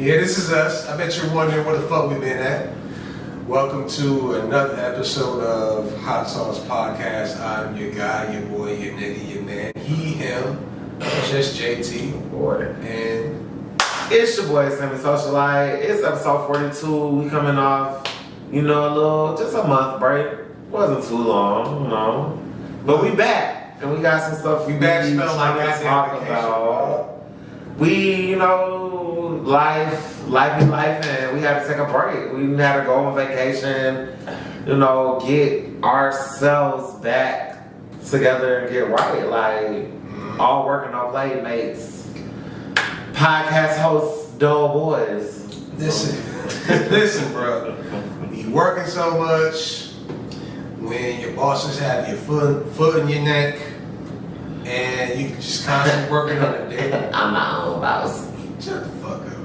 Yeah, this is us. I bet you're wondering where the fuck we been at. Welcome to another episode of Hot Sauce Podcast. I'm your guy, your boy, your nigga, your man. He, him, just JT. Boy. And it's your boy, Sammy Socialite. It's episode 42. We coming off, just a month break. Wasn't too long, But we back. And we got some stuff we back smelling like to talk about. We, life be life, and we had to take a break. We had to go on vacation, get ourselves back together and get right. Like, all working on playmates, podcast hosts, dull boys. Listen, bro. You working so much when your bosses have your foot in your neck, and you just constantly working on a daily. I'm my own boss. Shut the fuck up,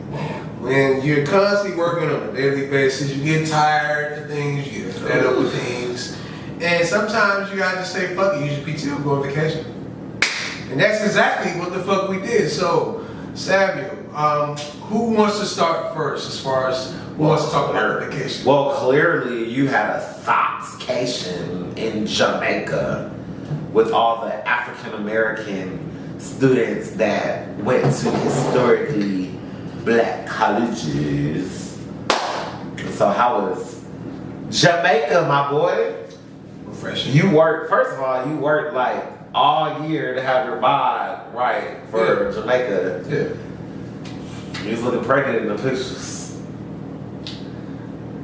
man. When you're constantly working on a daily basis, you get tired of things, you get fed up with things, and sometimes you gotta just say fuck it, use your PTO, go on vacation. And that's exactly what the fuck we did. So, Samuel, who wants to start first as far as who wants to talk about vacation? Well, clearly you had a thoughtcation in Jamaica with all the African American students that went to historically black colleges. So how was Jamaica, my boy? Refreshing. You worked like all year to have your vibe right for Jamaica. Yeah. You was looking pregnant in the pictures.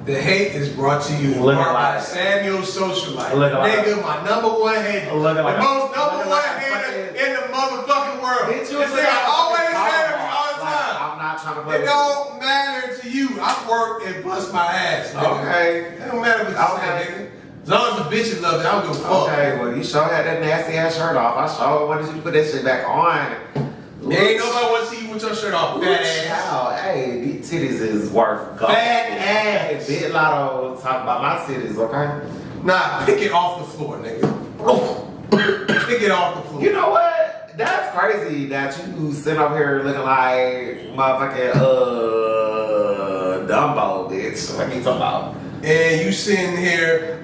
The hate is brought to you by Samuel Socialite. Nigga, my number one hater. The most number one hater in the motherfucking world. This nigga always haters all the time. I'm not trying to play. It don't matter to you. I work and bust my ass. Nigga. Okay. It don't matter what you say, nigga. As long as the bitches love it, I don't give a fuck. Okay, well, you sure had that nasty ass shirt off. I sure wanted you to put that shit back on. Ain't nobody want to see you with your shirt off. Fat ass. Hey, these titties is worth gold. Fat ass. Big Lotto talk about my titties, okay? Nah, pick it off the floor, nigga. Pick it off the floor. You know what? That's crazy that you sit up here looking like motherfucking Dumbo, bitch. What are you talking about? And you sitting here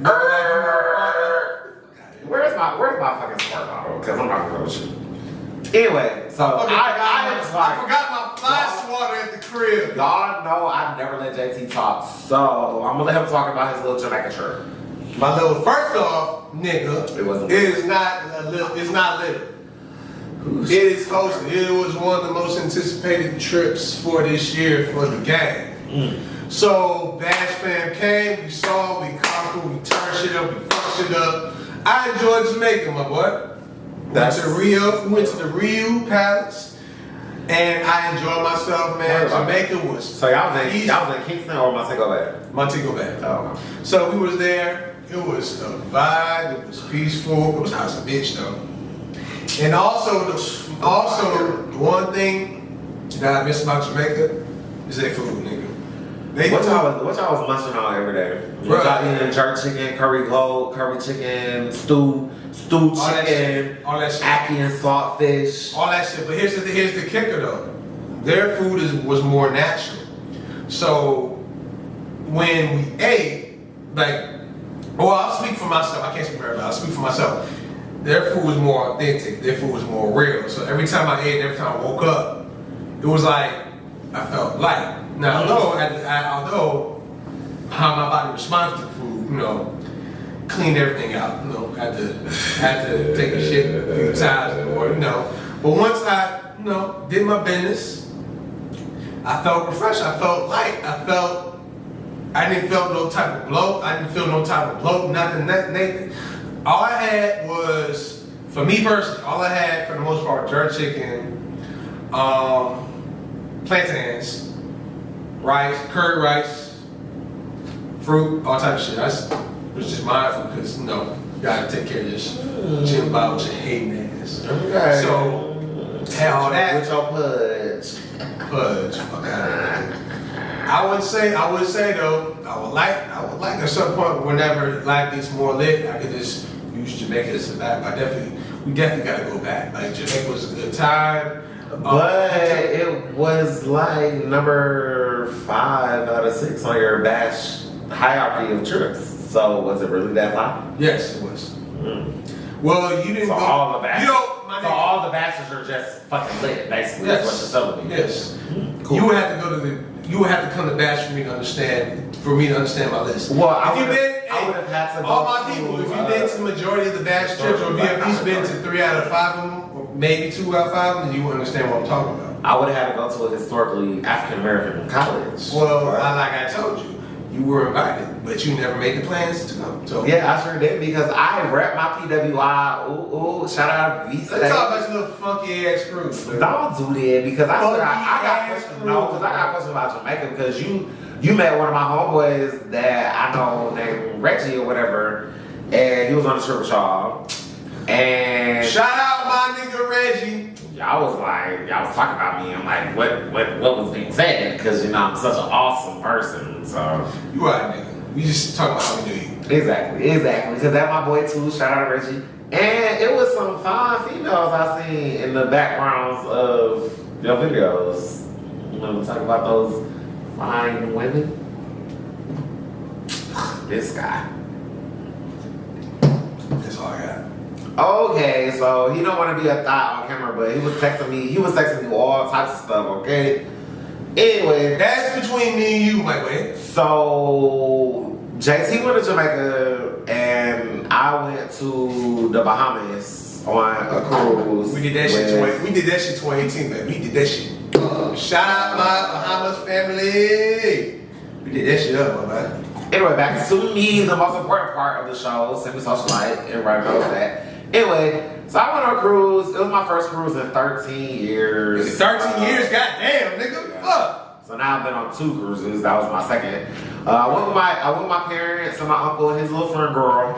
Where's my fucking smart bottle? Because I'm not gonna go shoot. Anyway, so I forgot my fly swatter at the crib. Y'all know I never let JT talk, so I'm gonna let him talk about his little Jamaica trip. My little, first off, nigga, it's not little. It is hosted. It was one of the most anticipated trips for this year for the gang. So Bash Fam came, we saw, we conquered, we turned shit up, we fucked shit up. I enjoyed Jamaica, my boy. We went to the Rio Palace, and I enjoyed myself, man. Jamaica was. So y'all was in Kingston or Montego Bay? Montego Bay. Oh. So we was there. It was a vibe. It was peaceful. It was hot as a bitch though. And also the one thing that I miss about Jamaica is their food, nigga. What y'all was munching on every day? Y'all eating jerk chicken, curry goat, curry chicken, stew chicken, all that shit, ackee and saltfish, all that shit. But here's the kicker though. Their food was more natural. So when we ate, I'll speak for myself. I can't speak for everybody. I'll speak for myself. Their food was more authentic. Their food was more real. So every time I ate, every time I woke up, it was like I felt light. Now, although how my body responds to food, cleaned everything out. Had to take a shit a few times, But once I, did my business, I felt refreshed. I felt light. I didn't feel no type of bloat. Nothing. All I had was, for me personally, for the most part, jerk chicken, plantains, rice, curry rice, fruit, all type of shit. I was just mindful because, you gotta take care of this shit about your hating ass. Okay. So, had all that. With your pudge. Pudge, fuck out of here. I would say though, I would like at some point whenever life gets more lit, I could just use Jamaica as a back. We definitely gotta go back. Like Jamaica was a good time. But it was like number 5 out of 6 on your bash hierarchy of trips. So was it really that high? Yes, it was. Well, you didn't So go. all the bashes. You know, my So nigga, all the bashes are just fucking lit, basically. Yes. That's what you're telling me. Yes. Cool. You would have to go to the. You would have to come to bash for me to understand. For me to understand my list. Well, if you've been, I would have had to go all my to, people. If you've been to the majority of the bash trips, or if you've at least been to 3 out of 5 of them, or maybe 2 out of 5 of them, then you will understand what I'm talking about. I would have had to go to a historically African American college. Well, like I told you, you were invited, but you never made the plans to come. So Yeah, I sure did because I rep my PWI. Ooh, shout out to V-State. let's talk about your little funky ass crews. man. Don't do that because I got Funky questions. ass No, because I got questions about Jamaica because you met one of my homeboys that I know named Reggie or whatever, and he was on the trip with y'all. And Shout out my nigga Reggie. y'all was talking about me. I'm like, what was being said? Because I'm such an awesome person. So You alright, nigga. We just talking about how we knew you. exactly. Because that's my boy too. Shout out to Reggie. And it was some fine females I seen in the backgrounds of your videos. You want to talk about those fine women? This guy. That's all I got. Okay, so he don't want to be a thought on camera, but he was texting me all types of stuff, okay? Anyway, That's between me and you, my way. so JayTee went to Jamaica and I went to the Bahamas on a cruise. We did that shit 2018, baby. We did that shit. Shout out my Bahamas family. We did that shit up, my man. Anyway, back to me, the most important part of the show, semi-socialite, everybody knows that. Anyway, so I went on a cruise. It was my first cruise in 13 years. 13 years, goddamn, nigga. Fuck. So now I've been on 2 cruises. That was my second. I went with my parents and my uncle and his little friend girl.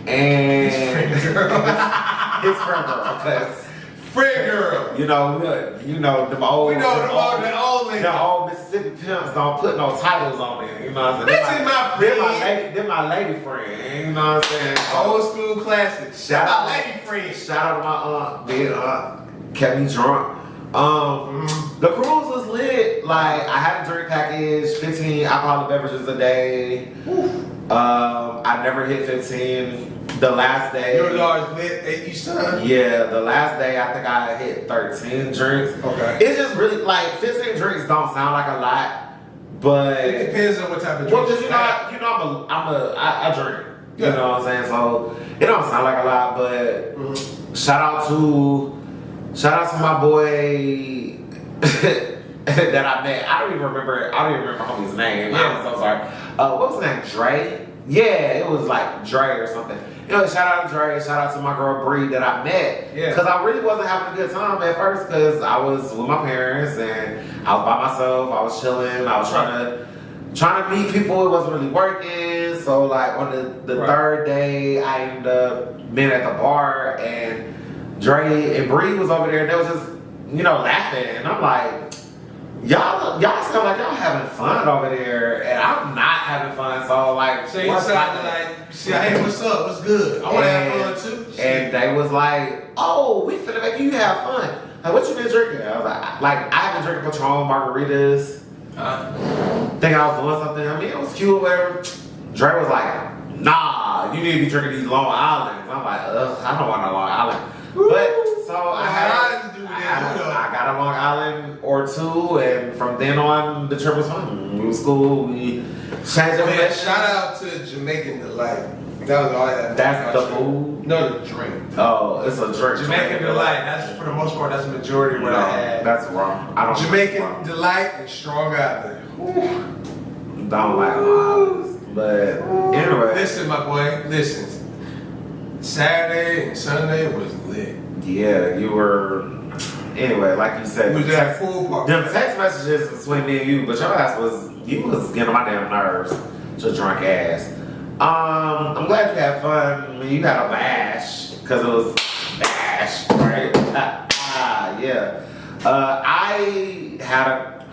And his friend girl. Because Friend girl. you know them old. We know the old lady. The old Mississippi pimps don't put no titles on it. You know what I'm saying? This is my friend. They're my lady friend. You know what I'm saying? Old school classic. Shout out, my lady friend. Shout out to my aunt, big aunt, kept me drunk. The cruise was lit. Like I had a drink package, 15 alcoholic beverages a day. I never hit 15. The last day. Your dog's lit at each time. Yeah, the last day I think I hit 13 drinks. Okay. It's just really like 15 drinks don't sound like a lot, but It depends on what type of drink. well, because I drink. You Yeah. know what I'm saying? So it don't sound like a lot, but shout out to my boy that I met. I don't even remember homie's name. Yeah. I'm so sorry. What was his name? Dre? Yeah, it was like Dre or something. You know, shout out to Dre, shout out to my girl Bree that I met. Yeah. Because I really wasn't having a good time at first because I was with my parents and I was by myself. I was chilling. I was trying to meet people. It wasn't really working. So like on the third day, I ended up being at the bar and Dre and Bree was over there and they was just, laughing. And I'm like, y'all sound like y'all having fun over there, and I'm not having fun. So like, So you sounded like, hey, what's up? What's good? I want to have fun too. And they was like, oh, we finna make you have fun. Like, what you been drinking? I was like I have been drinking Patron margaritas. Thinking I was doing something. I mean, it was cute, whatever. Dre was like, nah, you need to be drinking these Long Islands. I'm like, ugh, I don't want no Long Island. But so I got a Long Island or 2, and from then on the trip was fun. We was cool. We changed up. Shout out to Jamaican Delight. That was all I had. That's the food? No, the drink. Oh, it's a drink. Jamaican Delight. That's for the most part. That's the majority of what I had. That's wrong. I don't. Jamaican Delight and Strong Island. Don't like Long but anyway. Listen, my boy. Listen. Saturday and Sunday was lit. Yeah, you were. Anyway, like you said, We was at pool party. them text messages between me and you, but your ass was getting on my damn nerves. Your drunk ass. I'm glad you had fun. I mean, you had a bash because it was bash, right? Yeah. I had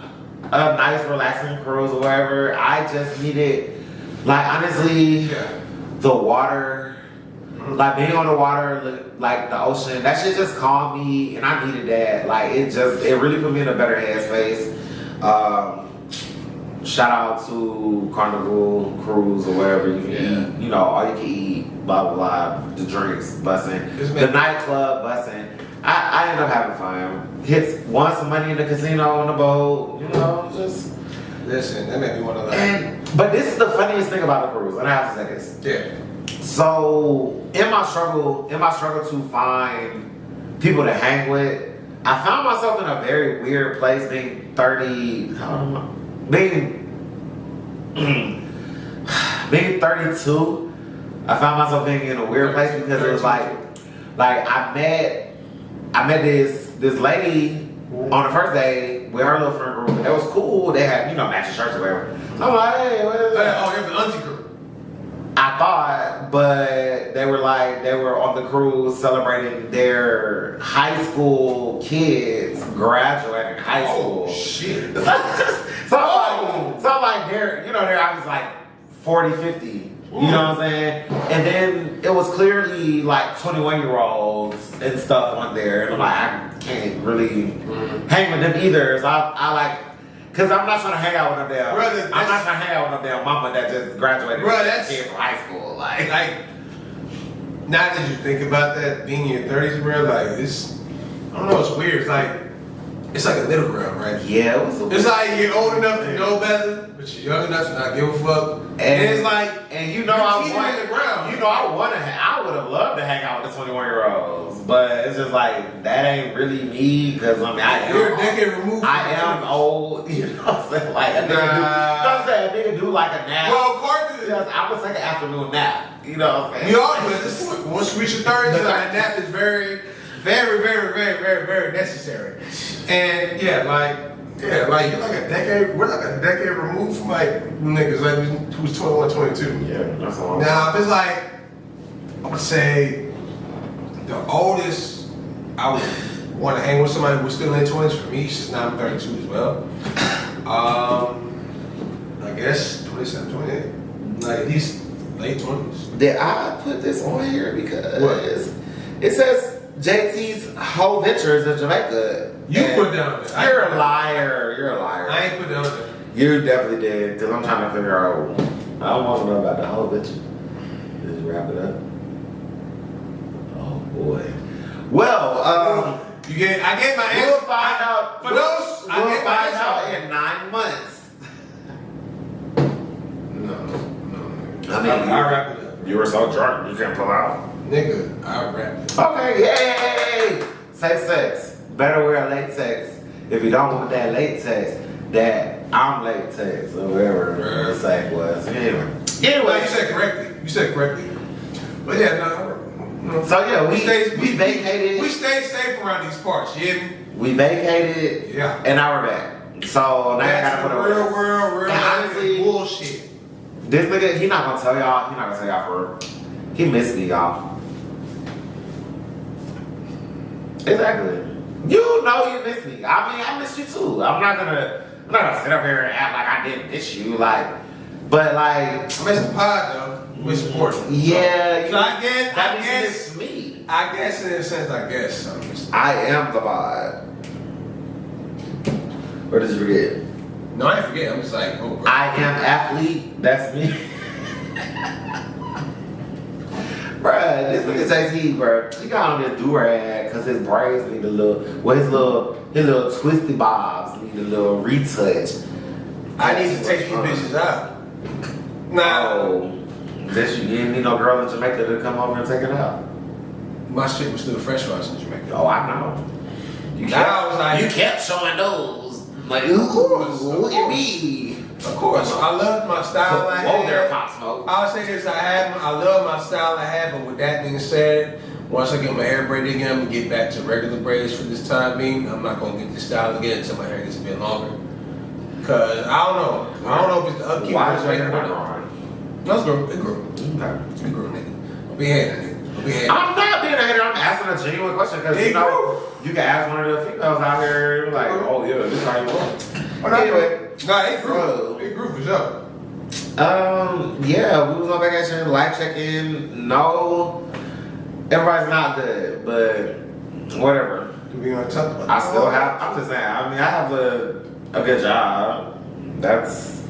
a nice, relaxing cruise or whatever. I just needed, like, honestly, the water Like being on the water, like the ocean, that shit just calmed me, and I needed that. Like it really put me in a better headspace. Shout out to Carnival Cruise or wherever you can eat. You know, all you can eat, blah blah blah. The drinks, bussing, the nightclub, bussing. I end up having fun. Won some money in the casino on the boat. You know, just listen. That made me want to laugh. But this is the funniest thing about the cruise, and I have to say this. Yeah. So in my struggle to find people to hang with, I found myself in a very weird place. Being 30, how old am I? Being 32, I found myself being in a weird place because it was like I met this lady on the first day with her little friend group. It was cool. They had matching shirts or whatever. So I'm like, hey, what is that? Oh, you're the auntie girl. I thought, but they were on the cruise celebrating their high school kids graduating high school. Oh shit. So I'm like, there, I was like 40, 50. You know what I'm saying? And then it was clearly like 21-year-olds and stuff on there. And I'm like, I can't really hang with them either. So I like, because I'm not trying to hang out with them I'm not trying to hang out with them mama that just graduated kid from high school. Like, now that you think about that, being in your 30s, bro, like, it's, I don't know, it's weird. It's like a middle ground, right? Yeah, it's like you're old enough to know better, but you're young enough to not give a fuck. And it's like, I would have loved to hang out with the 21-year-olds, but it's just like that ain't really me because you're a decade removed. I am old, you know what I'm saying? Like a nigga do like a nap. Well, Carter, I would take an afternoon nap. You know what I'm saying? We all do at this point. Once you reach your 30s, that nap is very, very, very, very, very, very necessary. And you're like a decade. We're like a decade removed from like niggas like who's 21, 22. Yeah, that's all. Now if it's like, I'm gonna say the oldest I would want to hang with somebody who's still in their 20s. For me, she's now I'm 32 as well. I guess 27, 28. Like at least late 20s. Did I put this on here because it says JT's whole ventures in Jamaica. You put down there. You're a liar. You're a liar. I ain't put down there. You definitely did, because I'm trying to figure out. I don't want to know about the whole venture. Just wrap it up. Oh boy. Well, I gave my answer. We'll find out. For those, we'll find out in 9 months. No. I mean, I wrap it up. You were so drunk, you can't pull out. Nigga, I wrap it up. Okay, yay! Safe sex. Better wear latex. If you don't want that latex, that I'm latex or whatever the saying was. Anyway, no, you said correctly. But yeah, no. So yeah, we vacated. We stayed safe around these parts. You hear me? We vacated. Yeah. And now we're back. So now I gotta put real world, honestly, bullshit. This nigga, he not gonna tell y'all. For real. He missed me, y'all. Exactly. You know you miss me. I mean, I miss you too. I'm not gonna sit up here and act like I didn't miss you. But I miss the pod though. We support it. Yeah. So I guess miss me. I guess in a sense, I am the pod. Or did you forget? No, I didn't forget. I'm just like, oh, bro. I am athlete. That's me. Bruh, this nigga JayTee, bruh, he got on this do-rag because his braids need a little, his little twisty bobs need a little retouch. I need to take these bitches out. No. You didn't need no girl in Jamaica to come over and take it out. My shit was still fresh when I was in Jamaica. Oh, I know. You kept showing those. Like, look at me. Of course, I love my style I had. Whoa there, Pop Smoke. I'll say this, I love my style I had, but with that being said, once I get my hair braided again, I'm gonna get back to regular braids for this time being. I'm not gonna get this style again until my hair gets a bit longer. Cause I don't know if it's the upkeep. Why is your hair not growing? No, it grew. Okay. It grew, nigga. Don't be a hater, nigga. I'm not being a hater, I'm asking a genuine question, because you can ask one of the females out here, like, oh yeah, this is how you want. Anyway. Nah, it grew. It grew for sure. Yeah, we was on vacation, life check-in. No, Everybody's not good, but whatever. We gonna talk about I still have. I'm just saying. I mean, I have a good job. That's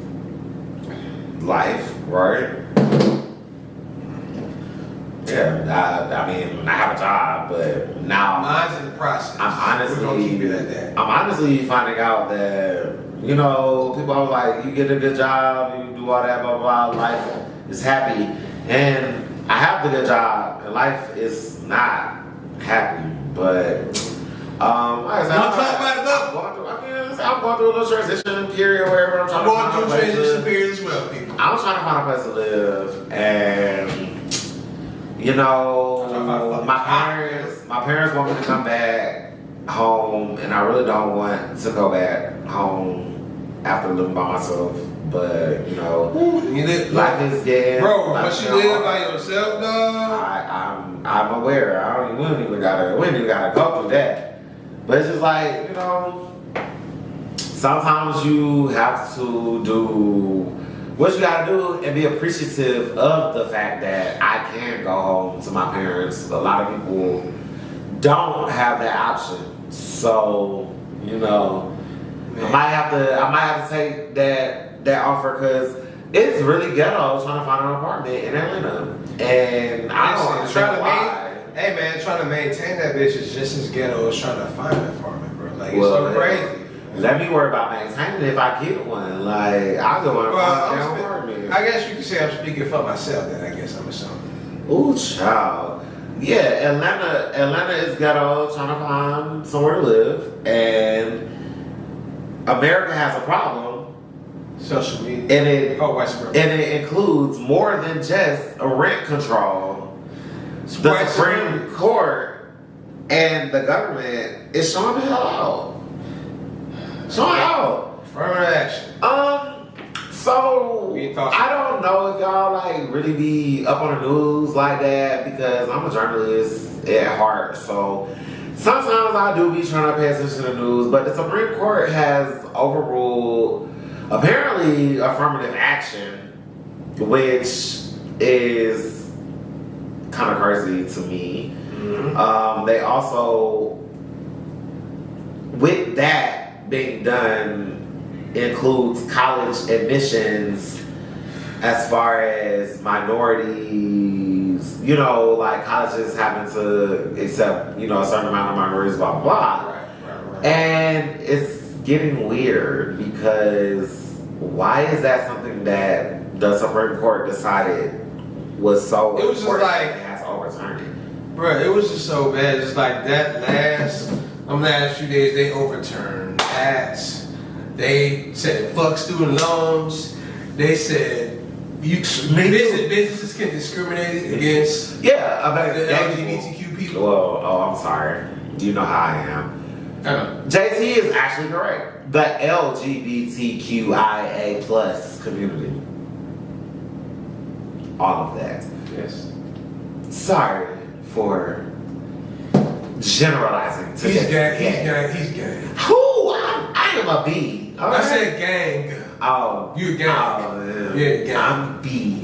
life, right? Yeah. I mean, I have a job, but now mine's in the process. We're gonna keep it at that. I'm honestly finding out that people always like, you get a good job, you do all that, blah blah blah. Life is happy, and I have the good job, and life is not happy, but. Like I said, talk about it though. I'm going through a little transition period wherever I'm trying to find a place to transition live. period as well, people. I'm trying to find a place to live, and my parents want me to come back home, and I really don't want to go back home after living by myself. But life is getting. Bro, but you live by yourself, dog. I'm aware. We don't even gotta go through that. But it's just like, sometimes you have to do what you gotta do and be appreciative of the fact that I can go home to my parents. A lot of people don't have that option. So, I might have to take that offer because it's really ghetto trying to find an apartment in Atlanta. And I don't understand why. Hey man, trying to maintain that bitch is just as ghetto as trying to find an apartment, bro. Like, it's so crazy. Let me worry about maintaining it if I get one. Like, I'll go and find an apartment. I guess you could say I'm speaking for myself then. I guess I'm assuming. Ooh, child. Yeah, Atlanta is ghetto, trying to find somewhere to live. And America has a problem. Social media. And it includes more than just a rent control. The Supreme Court and the government is showing the hell out. Showing out. Affirmative action. So I don't know if y'all like really be up on the news like that because I'm a journalist at heart. So sometimes I do be trying to pay attention to the news, but the Supreme Court has overruled apparently affirmative action, which is kind of crazy to me. Mm-hmm. They also, with that being done, includes college admissions as far as minorities, like colleges having to accept, a certain amount of minorities, blah, blah, blah. Right. And it's getting weird because why is that something that the Supreme Court decided was so it was just like it has to overturn it? Bro, it was just so bad. Just like that last few days, they overturned acts. They said fuck student loans. They said businesses can discriminate against the LGBTQ people. Well, I'm sorry. You know how I am. JayTee is actually correct. The LGBTQIA plus community. All of that. Yes. Sorry for generalizing. He's gay. Who? I am a B. I said gang. Oh. You a gang. Oh, yeah, gang. I'm B.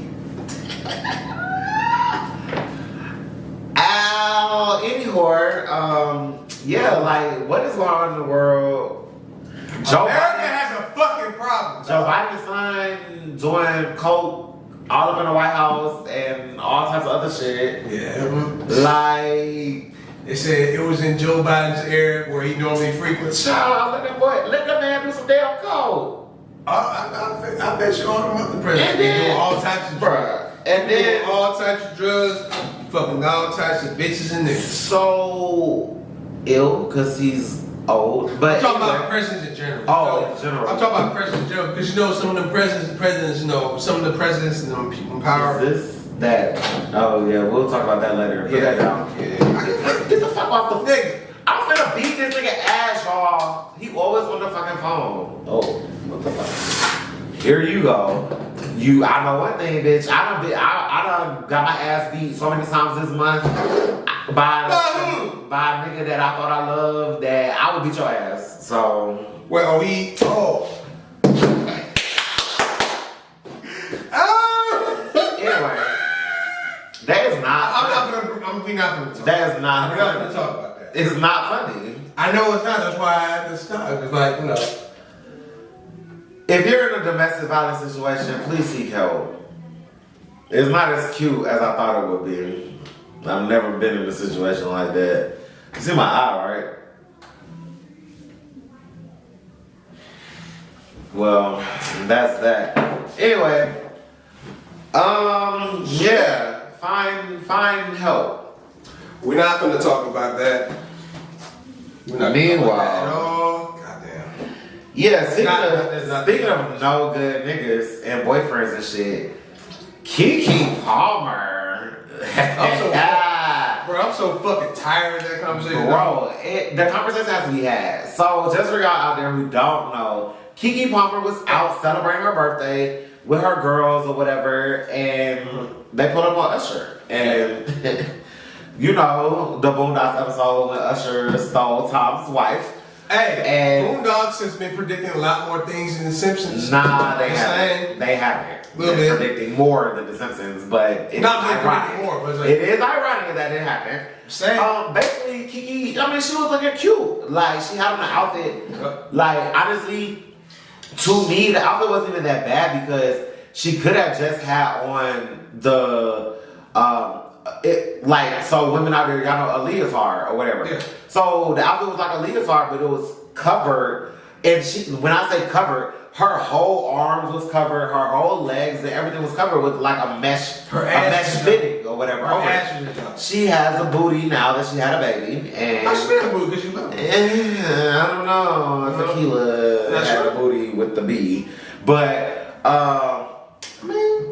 Like, what is going on in the world? America has a fucking problem. Joe Biden's son doing coke all up in the White House and all types of other shit. Yeah. Like, they said it was in Joe Biden's area where he normally frequents. Child, let that man do some damn coke. I bet you all the president. And then, doing all types of drugs. And then all types of drugs, fucking all types of bitches in there. So ill because he's old. But I'm talking about presidents in general. Oh, in general. I'm talking about presidents in general because some of the presidents, some of the presidents and them people in power. Is this that? Oh yeah, we'll talk about that later. Put that down. Yeah. Get the fuck off the nigga. I'm gonna beat this nigga ass, y'all. He always on the fucking phone. Oh, what the fuck? Here you go. I know one thing, bitch. I done got my ass beat so many times this month by a nigga that I thought I loved that I would beat your ass. So. Well, Anyway, that is not. I'm gonna be we not gonna talk. That is not We're not funny. gonna talk about that. It's not funny. I know it's not. That's why I had to stop. It's like, you know. If you're in a domestic violence situation, please seek help. It's not as cute as I thought it would be. I've never been in a situation like that. You see my eye, right? Well, that's that. Anyway, yeah, find help. We're not gonna talk about that. We're not Meanwhile, gonna talk about that at all. Goddamn. Yeah, Not speaking of no good niggas and boyfriends and shit, KeKe Palmer. I'm so fucking tired of that conversation. Bro, the conversation has to be had. So, just for y'all out there who don't know, KeKe Palmer was out celebrating her birthday with her girls or whatever, and they put up on Usher. And, you know, the Boondocks episode when Usher stole Tom's wife. Hey, Boondocks has been predicting a lot more things than The Simpsons. Nah, they haven't. They haven't. They're predicting more than The Simpsons, but it's not ironic. More, but it is ironic that it happened. Basically, KeKe, I mean, she was looking cute. Like, she had on an outfit. Like, honestly, to me, the outfit wasn't even that bad because she could have just had on the, so women out there, y'all know a leotard or whatever. Yeah. So the outfit was like a leotard, but it was covered. And when I say covered, her whole arms was covered, her whole legs and everything was covered with like a mesh fitting or whatever. She has a booty now that she had a baby. And I should have a booty because you love it. I don't know if Aquila had a booty with the B. But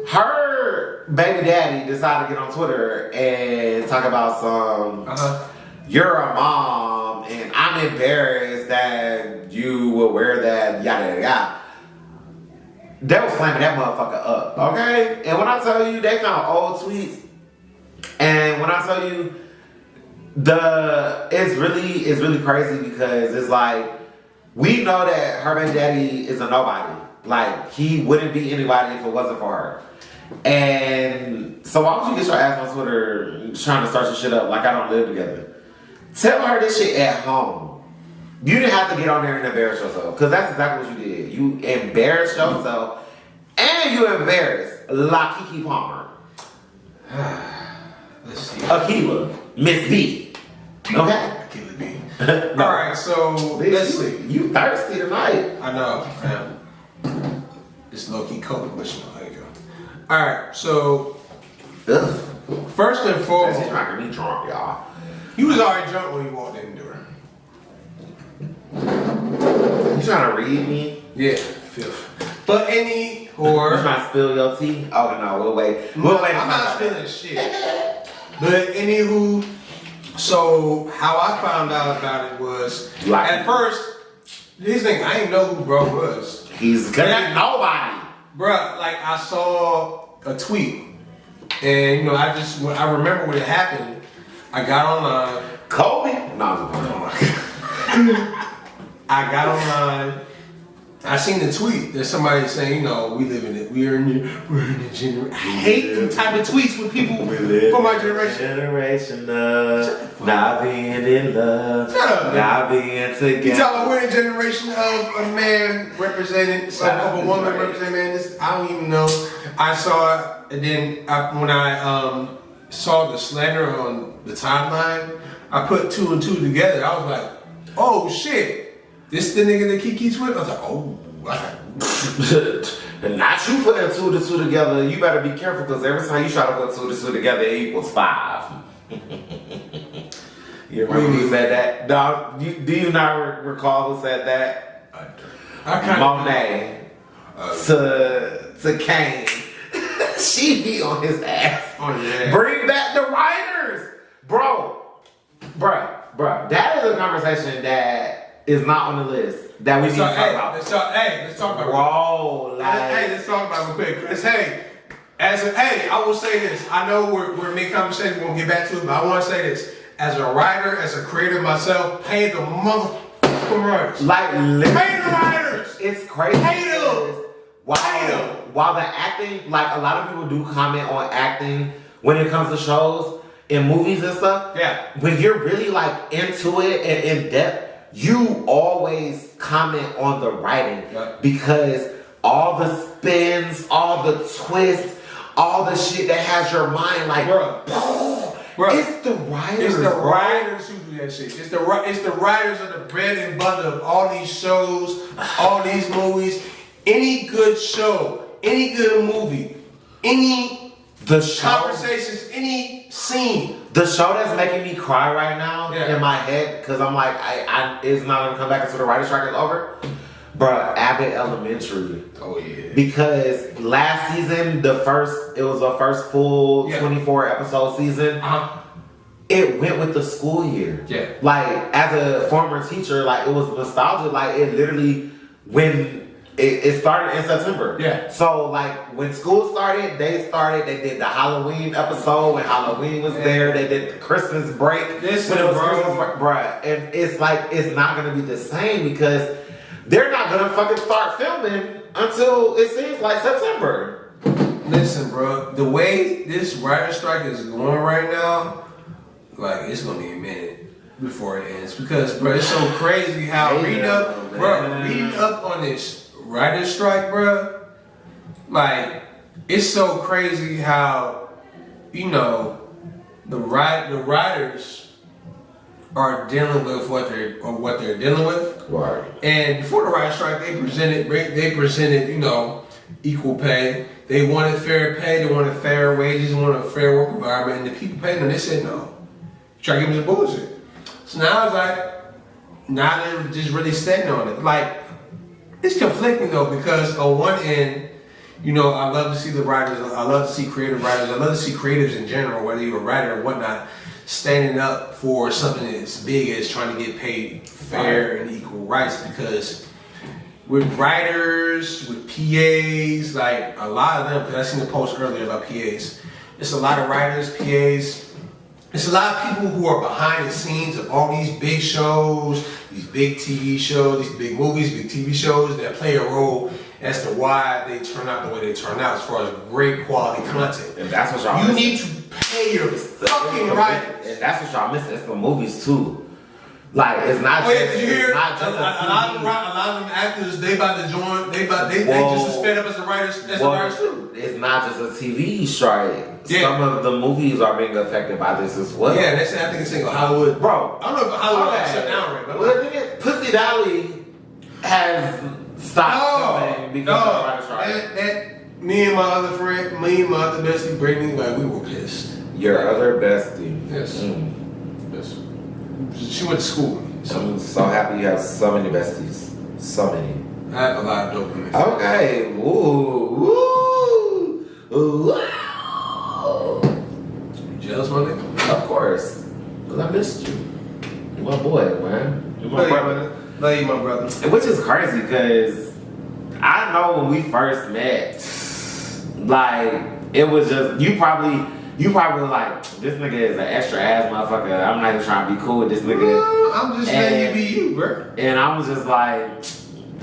her baby daddy decided to get on Twitter and talk about some you're a mom and I'm embarrassed that you will wear that, yada yada yada. They was flaming that motherfucker up, okay? And when I tell you, they found old tweets, and when I tell you, it's really crazy because it's like, we know that her baby daddy is a nobody. Like, he wouldn't be anybody if it wasn't for her. And so why would you get your ass on Twitter trying to start your shit up like I don't live together? Tell her this shit at home. You didn't have to get on there and embarrass yourself, because that's exactly what you did. You embarrassed yourself, and you embarrassed La KeKe Palmer. Let's see. Aquila, Miss B. Okay? Aquila B. No. Alright, so let's see. You thirsty tonight. I know, man. It's low-key cold, but you know, there you go. Alright, so first and foremost, She's not gonna be drunk, y'all. You was already drunk when you walked in the door. You trying to read me? Yeah, fifth. But You trying to spill your tea? Oh no, we'll wait. I'm not spilling shit. But anywho, so how I found out about it was at first, this thing I didn't know who bro was. He's nobody. Bruh, like I saw a tweet, and you know I remember when it happened. I got online. Kobe? No, I got online. I seen the tweet. There's somebody saying, you know, we're in the generation. I hate them type of tweets with people from my generation. Generation of not being in love. Shut up, not being together. You talking about we're in a generation of a man representing, of a woman representing man. I don't even know. I saw it, and then when I saw the slander on the timeline, I put two and two together. I was like, oh shit. This the nigga that KeKe's with? I was like, oh, wow. And not you putting two to two together. You better be careful because every time you try to put two to two together, it equals 5. You remember who said that? Dog, do you not recall who said that? Monet to Kane. She be on his ass. Oh, yeah. Bring back the writers. Bruh. That is a conversation that is not on the list that we need to talk about. Let's talk about it. Bro, let's talk about it real quick. Chris, I will say this. I know we're mid conversation, we're gonna get back to it, but I wanna say this. As a writer, as a creator myself, pay the motherfucking writers. Like literally. Pay the writers! It's crazy. Pay them! While the acting, like a lot of people do comment on acting when it comes to shows, in movies and stuff. Yeah. When you're really like into it and in depth, you always comment on the writing because all the spins, all the twists, all the shit that has your mind like, bro, it's the writers. It's the writers who do that shit. It's the writers of the bread and butter of all these shows, all these movies. Any good show, any good movie, any conversations, any scene. The show that's making me cry right now in my head, because I'm like, I it's not gonna come back until the writer's strike is over. Bruh, Abbott Elementary. Oh yeah. Because last season, it was the first full 24 episode season. It went with the school year. Yeah. Like, as a former teacher, like, it was nostalgia. Like, it literally, when it started in September. Yeah. So, like, when school started, they did the Halloween episode when Halloween was there. They did the Christmas break. When it was Christmas break. Bruh. And it's like, it's not going to be the same because they're not going to fucking start filming until it seems like September. Listen, bro. The way this writer strike is going right now, like, it's going to be a minute before it ends. Because, bro, it's so crazy how reading up on this writer strike, bro, like, it's so crazy how, you know, the writers are dealing with what they're dealing with. Right. And before the writer strike, they presented, you know, equal pay. They wanted fair pay. They wanted fair wages. They wanted a fair work environment. And the people paying them, they said no. Try to give them some bullshit. So now it's like, now they're just really standing on it. Like, it's conflicting though, because on one end, you know, I love to see the writers, I love to see creative writers, I love to see creatives in general, whether you're a writer or whatnot, standing up for something as big as trying to get paid fair and equal rights. Because with writers, with PAs, like a lot of them, because I seen a post earlier about PAs, it's a lot of writers, PAs, it's a lot of people who are behind the scenes of all these big shows, these big TV shows, these big movies, big TV shows that play a role as to why they turn out the way they turn out as far as great quality content. And that's what y'all You need to pay your fucking writers. And that's what y'all missing. It's the movies too. Like, it's not just, did you hear? it's not just a lot of them actors, they about to join, they just as fed up as the writers too. It's not just a TV strike. Yeah. Some of the movies are being affected by this as well. Yeah, they say I think it's single Hollywood. Bro, I don't know if Hollywood shut down right, but Pussy Valley has stopped filming because of the writer's strike. Me and my other friend, me and my other bestie, Brittany, like, we were pissed. Your other bestie. Yes. Yes. She went to school with me. I'm so happy you have so many besties. So many. I have a lot of dope women. Okay. Ooh. Ooh. You jealous, my nigga? Of course. Because I missed you. You're my boy, man. You're my brother. Love you, my brother. Which is crazy because I know when we first met, like, it was just, you probably was like, this nigga is an extra ass motherfucker. I'm not even trying to be cool with this nigga. I'm just letting you be you, bro. And I was just like,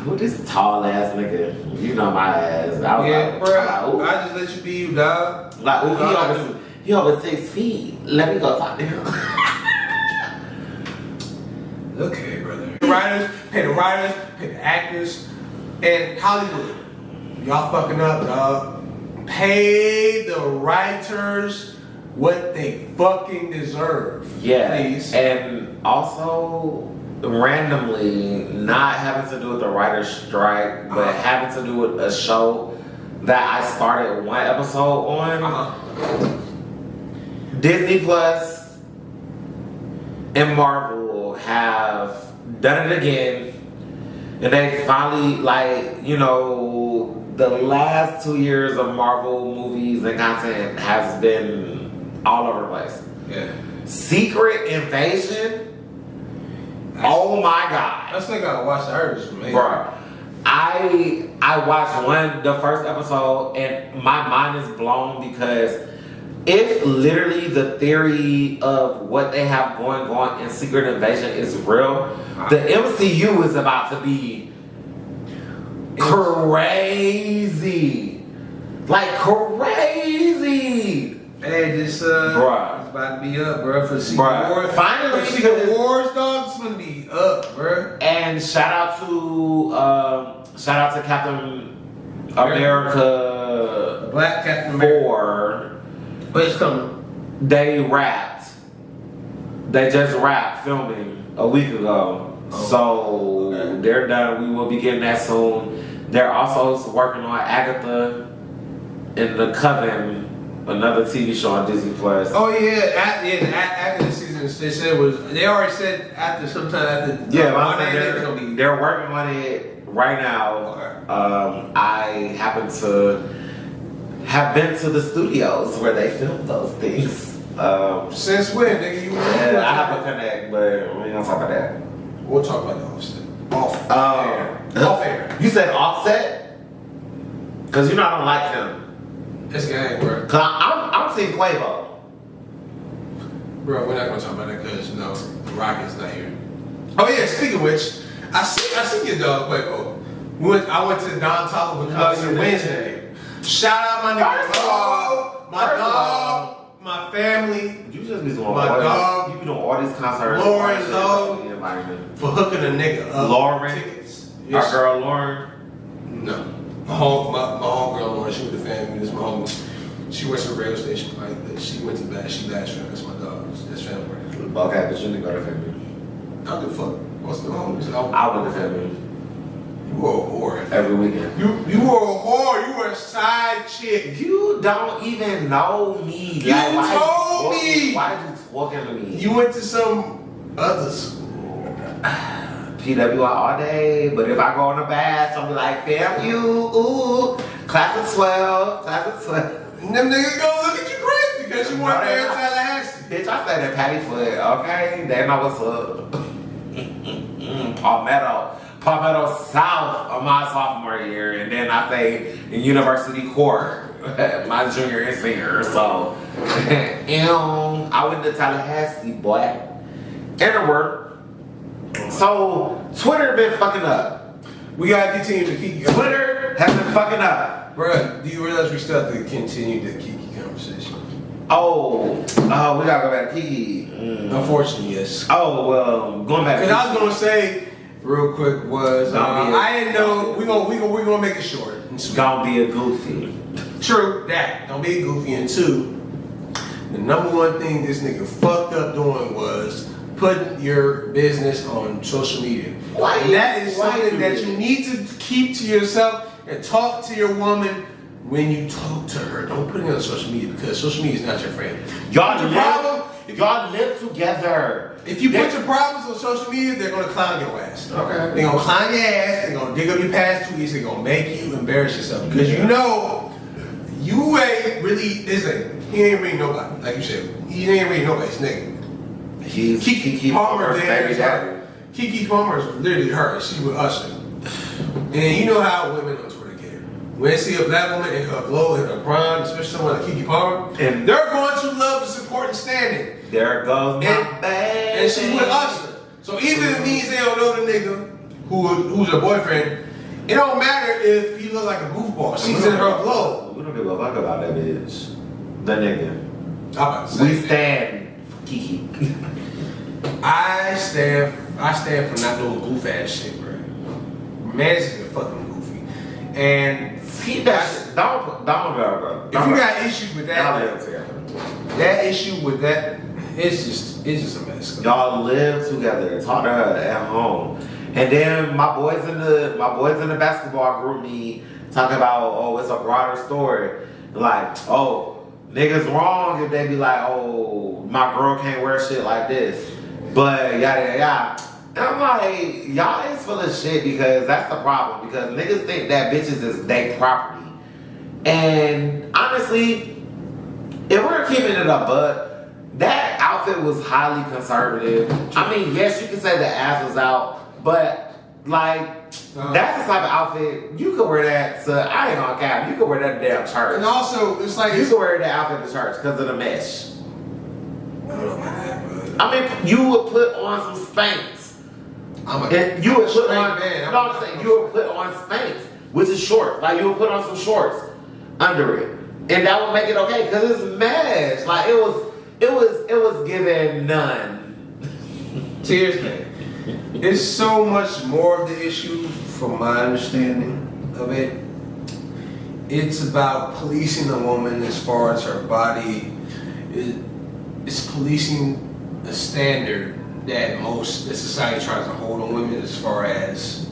who this tall ass nigga? You know my ass. I was like, bro. I just let you be you, dog. Like, ooh, he over 6 feet. Let me go talk to him. Okay, brother. Pay the writers, pay the actors, and Hollywood. Y'all fucking up, dog. Pay the writers what they fucking deserve. Yeah. Please. And also, randomly, not having to do with the writer's strike, but having to do with a show that I started one episode on. Disney Plus and Marvel have done it again. And they finally, like, you know, the last 2 years of Marvel movies and content has been all over the place. Yeah. Secret Invasion. Oh my God. I still gotta watch the Irish, man. Bro, I watched the first episode, and my mind is blown because if literally the theory of what they have going on in Secret Invasion is real, the MCU is about to be crazy. Like, crazy. Hey, this Bruh. it's about to be up, bro. For Secret Bruh. Wars. Finally, For Secret Wars, dog, it's gonna be up, bro. And shout out to Captain America Black Captain America. 4. But it's coming. They just wrapped filming a week ago. So they're done. We will be getting that soon. They're also working on Agatha in the Coven, another TV show on Disney Plus. Oh yeah, after the season, they already said after sometime after. They're working on it right now. Okay. I happen to have been to the studios where they filmed those things. Since when, nigga? You I have a connect, but we ain't gonna talk about that. We'll talk about the Offset. Off air. You said Offset? Cause you know I don't like him. This gang, bro. Cause I'm Team Quavo. Bro, we're not gonna talk about that because the Rocket's not here. Oh yeah, speaking of which, I see your dog Quavo. I went to Don Tolliver concert Wednesday. Shout out my nigga, my dog, my family. You just be doing my dog. You be doing all these concerts. Lauren, for hooking a nigga up. Lauren, tickets. Our girl Lauren. No, my homegirl Lauren. She with the family. This is my homie. She works at a radio station. Like she went to bash. She bashed her. That's my dog. That's family. Okay, but you didn't go to family. I don't give a fuck. What's the homies? I went to family. You were a whore. Every weekend. You were a whore. You were a side chick. You don't even know me. You told me. Why did you talking to me? You went to some other school. PWI all day, but if I go on a bash, I'll be like, damn you, ooh, class of 12. And them niggas gonna look at you crazy because you weren't there in Tallahassee. Bitch, I said in Pattyfoot, okay? They know what's up. Palmetto South of my sophomore year, and then I say in University Court, my junior and senior. So, I went to Tallahassee, boy. And the work. So, Twitter been fucking up. We gotta continue to keep Twitter has been fucking up. Bruh, do you realize we still have to continue the KeKe conversation? Oh, we gotta go back to KeKe. Unfortunately, yes. Oh, well, going back to because I was gonna say, real quick, was I didn't know we gonna make it short. Gonna be a goofy. True, that. Don't be a goofy. And two, the number one thing this nigga fucked up doing was putting your business on social media. And that is something that you need to keep to yourself and talk to your woman when you talk to her. Don't put it on social media because social media is not your friend. Y'all live together. If you put your problems on social media, they're gonna clown your ass. Okay. They're gonna clown your ass. They're gonna dig up your past tweets. They're gonna make you embarrass yourself because you know you ain't really this nigga. He ain't really nobody. Like you said, he ain't really nobody's nigga. KeKe Palmer, KeKe Palmer is literally her. She with Usher. And you know how women on Twitter get. When they see a black woman in her glow, in her prime, especially someone like KeKe Palmer, and they're going to love, support, and standing. There goes my baby. And she's with Usher. So even if it means they don't know the nigga who's her boyfriend, it don't matter if he look like a goofball. She's in her glow. We don't give a fuck about that bitch. The nigga. I'm about to say we stand for KeKe. I stand for not doing goof ass shit, bro. Man, this is fucking goofy. And keep that shit. Don't go. If you got issues with that, it's just a mess. Y'all live together. Talk to her at home. And then my boys in the basketball group me talking about, oh, it's a broader story. Like, oh, niggas wrong if they be like, oh, my girl can't wear shit like this. But yada yada. And I'm like, y'all is full of shit because that's the problem. Because niggas think that bitches is their property. And honestly, if we're keeping it a buck, that outfit was highly conservative. I mean, yes, you can say the ass was out, but like, that's the type of outfit you could wear that to, I ain't gonna cap, you could wear that to damn church. And also, it's like, you could wear that outfit to church because of the mesh. I don't know about that, but I mean, you would put on some Spanx. I'm you would put on, you would put on Spanx, which is short. Like, you would put on some shorts under it. And that would make it okay, because it's mash. Like it was given none. See, here's the thing. It's so much more of the issue, from my understanding of it. It's about policing a woman as far as her body. It's policing a standard that society tries to hold on women, as far as,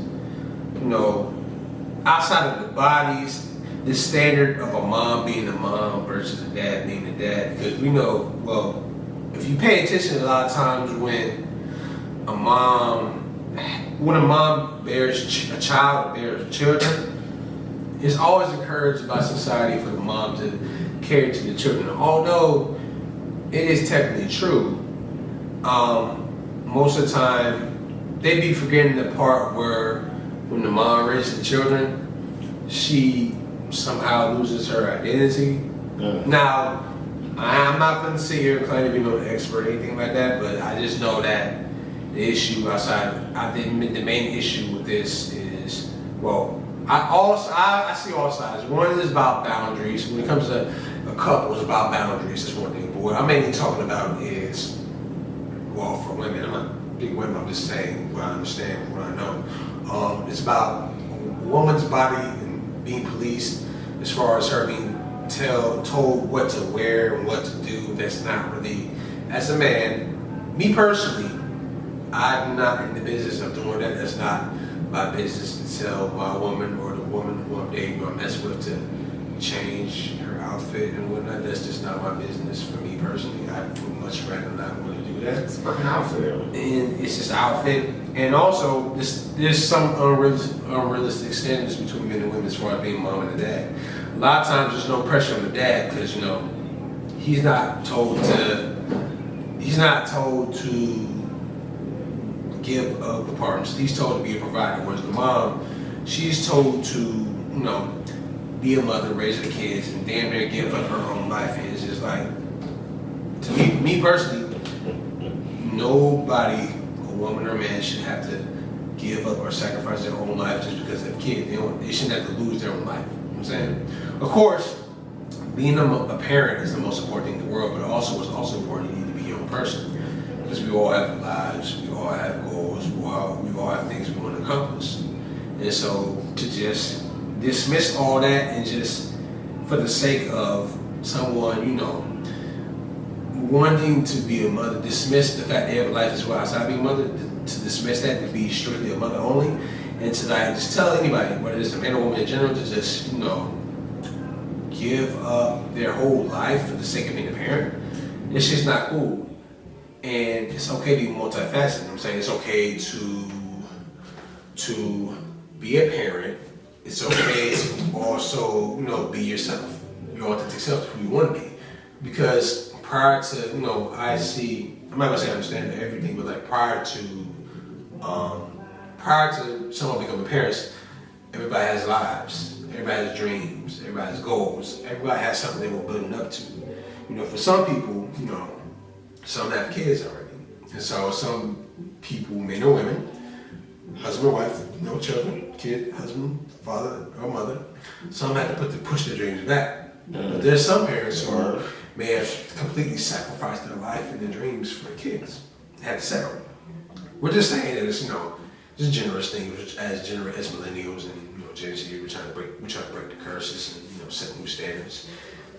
outside of the bodies, the standard of a mom being a mom versus a dad being a dad. Because we know, well, if you pay attention, a lot of times when a mom bears a child or bears children, it's always encouraged by society for the mom to care to the children. Although it is technically true, most of the time they be forgetting the part where when the mom raises the children, she somehow loses her identity. Now, I'm not going to sit here and claim to be no expert or anything like that, but I just know that the issue the main issue with this is, well, I see all sides. One is about boundaries. When it comes to a couple, it's about boundaries. That's one thing. But what I'm mainly talking about is, well, for women, I'm not big women, I'm just saying what I understand, what I know. It's about a woman's body and being policed, as far as her being told what to wear and what to do. That's not really, as a man, me personally, I'm not in the business of doing that. That's not my business to tell my woman or the woman who I'm dating or mess with to change her outfit and whatnot. That's just not my business for me personally. I would much rather not want to do that. It's a fucking outfit. And it's just outfit. And also, there's some unrealistic standards between men and women as far as being mom and a dad. A lot of times there's no pressure on the dad because, he's not told to give up the partners. He's told to be a provider. Whereas the mom, she's told to, be a mother, raise the kids, and damn near give up her own life. And it's just like, to me personally, nobody, a woman or man, should have to give up or sacrifice their own life just because they're a kid. They shouldn't have to lose their own life. You know what I'm saying? Of course, being a parent is the most important thing in the world, but also it's also important you need to be your own person. Because we all have lives, we all have goals, we all have things we want to accomplish. And so to just dismiss all that and just for the sake of someone, wanting to be a mother, dismiss the fact they have a life as well outside being a mother, to dismiss that to be strictly a mother only, and to just tell anybody, whether it's a man or woman in general, to just, give up their whole life for the sake of being a parent. It's just not cool. And it's okay to be multifaceted. I'm saying it's okay to be a parent. It's okay to also, be yourself, your authentic self, who you want to be. Because prior to, I'm not gonna say I understand everything, but like prior to someone becoming parents, everybody has lives, everybody has dreams, everybody has goals, everybody has something they were building up to. For some people, some have kids already. And so some people, men or women, husband or wife, no children, kid, husband, father or mother, some have to push their dreams back. But there's some parents who may have completely sacrificed their life and their dreams for their kids. Had to settle. We're just saying that it's, just generous things, as millennials and Gen Z, we're trying to break the curses and set new standards.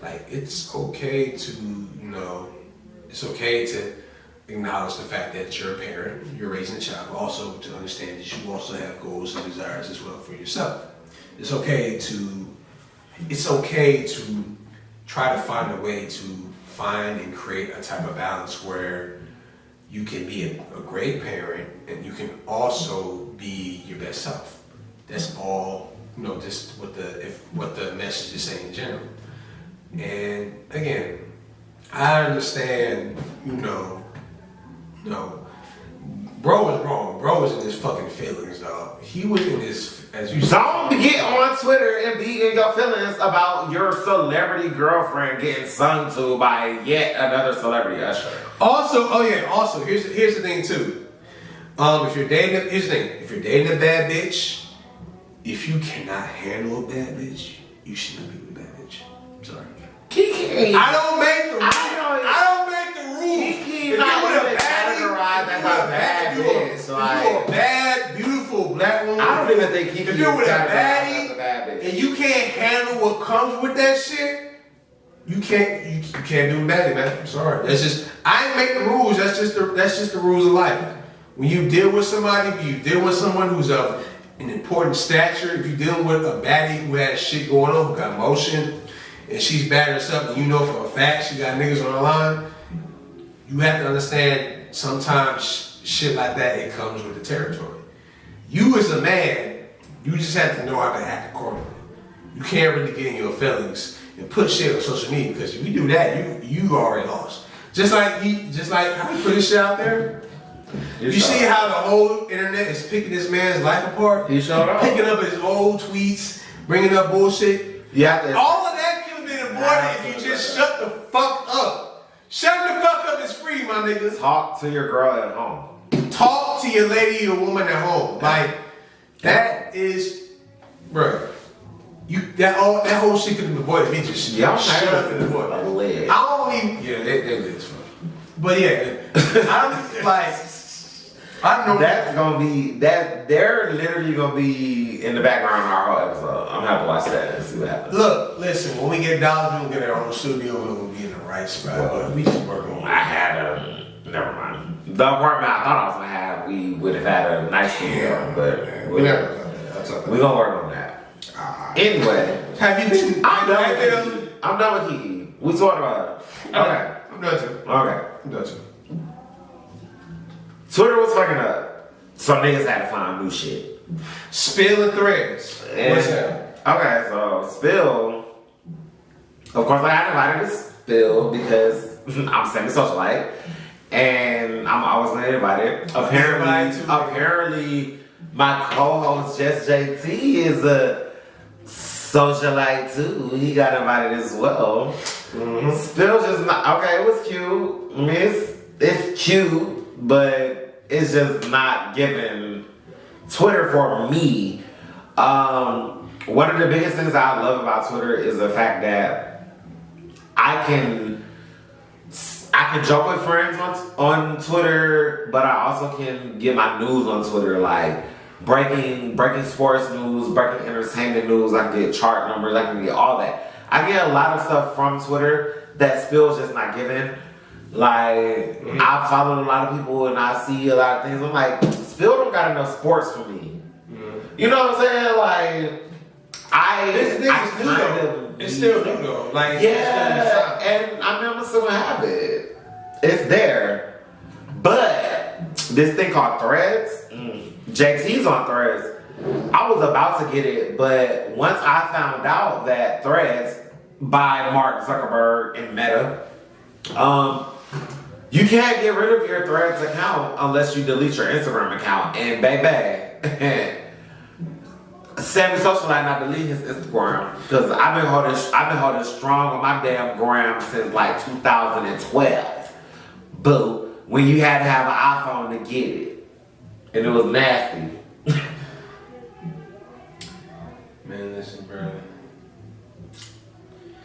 Like it's okay to acknowledge the fact that you're a parent, you're raising a child, but also to understand that you also have goals and desires as well for yourself. It's okay to try to find a way to find and create a type of balance where you can be a great parent and you can also be your best self. That's all, just what the message is saying in general. And again, I understand, bro was wrong. Bro was in his fucking feelings, dog. He was in his, as you don't get on Twitter and be in your feelings about your celebrity girlfriend getting sung to by yet another celebrity Usher. Also, here's the thing too. If you're dating a bad bitch, if you cannot handle a bad bitch, you should not be with a bad bitch. Sorry. KeKe. I don't make the rules. I don't make the rules. KeKe not even categorized as a bad bitch. If you're a bad, beautiful black woman, I don't even think KeKe if you're with a baddie baddie a bad bitch. and you can't handle what comes with that shit, you can't do baddie, man. I'm sorry. That's just I ain't make the rules. That's just the rules of life. When you deal with somebody, if you deal with someone who's of an important stature, if you're dealing with a baddie who has shit going on, who got emotion, and she's bad herself, and you know for a fact she got niggas on the line, you have to understand sometimes shit like that, it comes with the territory. You as a man, you just have to know how to act accordingly. You can't really get in your feelings and put shit on social media, because if you do that, you already lost. Just like how he put his shit out there. You see how the whole internet is picking this man's life apart? He showed up. Picking up his old tweets, bringing up bullshit. Yeah, all of that could have been avoided if you just shut the fuck up. Shut the fuck up is free, my niggas. Talk to your girl at home. Talk to your lady or woman at home. Like, that is, bro. That whole shit could have been avoided if you just shut up and avoid it. I don't even, yeah, they live as fuck. But yeah, I'm like, I don't know. That's gonna be they're literally gonna be in the background of our whole episode. I'm gonna have to watch that and see what happens. Look, listen, when we get dollars, we're gonna get our own studio and we'll be in the right spot. But we just work on it. I had never mind. The apartment I thought I was gonna have, we would have had a nice studio, but we never done that. We're gonna work on that. Anyway, have you been? I'm done with KeKe. I'm done with KeKe. We talked about it. Okay. I'm done too. Okay. I'm done too. Twitter was fucking up, so niggas had to find new shit. Spill and threads. What's that? Okay, so Spill. Of course, I got invited to Spill because I'm semi-socialite, and I'm always gonna get invited. Apparently, my co-host JayTee is a socialite too. He got invited as well. Mm-hmm. Spill just not okay. It was cute. I mean, it's cute, but it's just not giving Twitter for me. One of the biggest things I love about Twitter is the fact that I can joke with friends on Twitter, but I also can get my news on Twitter, like breaking sports news, breaking entertainment news. I can get chart numbers. I can get all that. I get a lot of stuff from Twitter that Spill's just not giving. Like, I follow a lot of people and I see a lot of things. I'm like, Spill don't got enough sports for me. You know what I'm saying? Like, it's still new though. Like, yeah, and I mean, I'm still gonna have it. It's there. But this thing called Threads, JT's on Threads. I was about to get it, but once I found out that Threads by Mark Zuckerberg and Meta, you can't get rid of your Threads account unless you delete your Instagram account. And baby, Sammy Socialite not delete his Instagram because I've been holding strong on my damn gram since like 2012. Boo, when you had to have an iPhone to get it, and it was nasty. Man, listen, bro.